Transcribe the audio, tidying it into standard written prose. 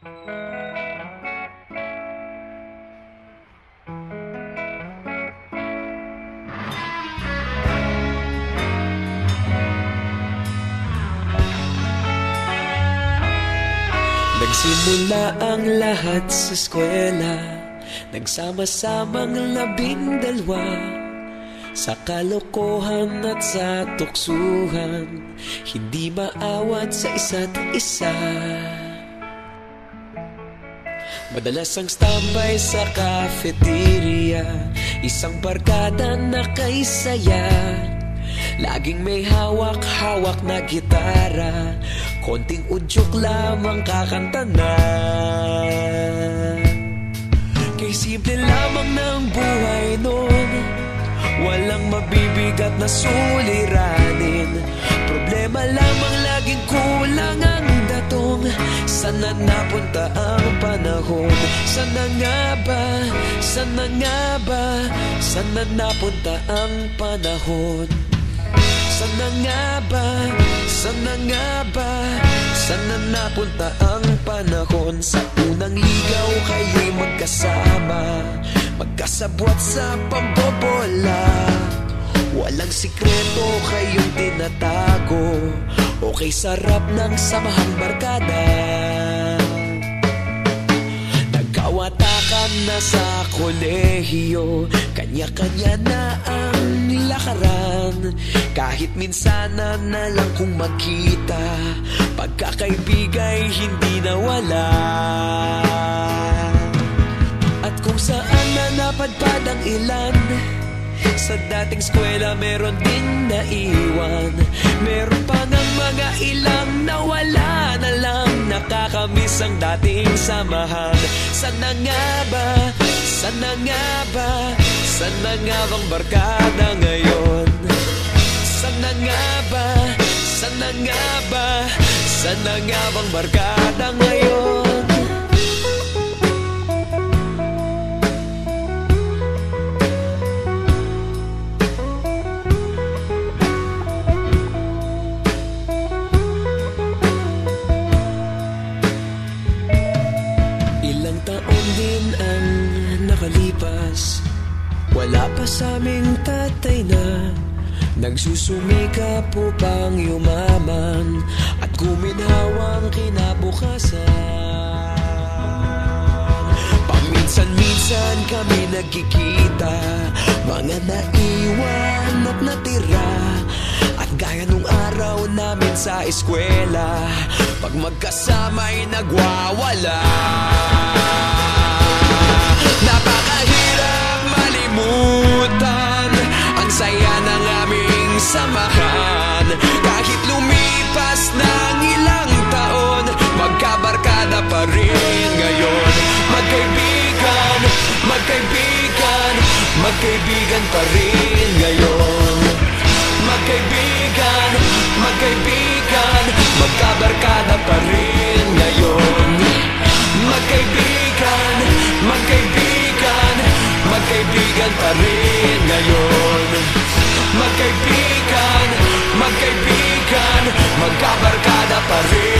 Nagsimula ang lahat sa eskwela, nagsama-samang 12 sa kalokohan at sa tuksuhan, hindi maawat sa isa't isa. Madalas ang standby sa cafeteria, isang barkada na kay saya. Laging may hawak-hawak na gitara, konting udyok lamang kakanta na. Kay simple lamang ng buhay nun, walang mabibigat na suliranin. Problema lamang laging kulang ang datong. Sana napunta ang panahon? Sana nga ba? Sana nga ba? Sana napunta ang panahon? Sana nga ba? Sana nga ba? Sana napunta ang panahon? Sa unang ligaw kayo'y magkasama, magkasabwat sa pambobola. Walang sikreto kayong tinatago, okay sarap ng samahang barkada. Nagkawatakan na sa kolehiyo, kanya-kanya na ang lakaran. Kahit minsana na lang kung magkita, pagkakaibigay hindi nawala. At kung saan na napadpad ang ilan, sa dating eskwela meron din naiwan. Meron pa ng mga ilang nawala na lang, nakakamiss ang dating samahan. Sana nga ba? Sana nga ba? Sana nga bang barkada ngayon? Sana nga ba? Sana nga ba? Sana nga bang barkada ngayon? Ilang taon din ang nakalipas, wala pa sa aming tatay na nagsusumikap upang yumaman at guminhawang kinabukasan. Paminsan-minsan kami nagkikita, mga naiwan at natira. At gaya nung araw namin sa eskwela, pag magkasama'y nagwawala. Napakahirap malimutan ang saya ng aming samahan. Kahit lumipas ng ilang taon, magkabarkada pa rin ngayon. Magkaibigan, magkaibigan, magkaibigan pa rin ngayon. Magkaibigan, magkaibigan, magkabarkada pa rin ngayon. Magkaibigan, magkaibigan, magkaibigan pa rin ngayon. Magkaibigan, magkaibigan, magkabarkada pa rin.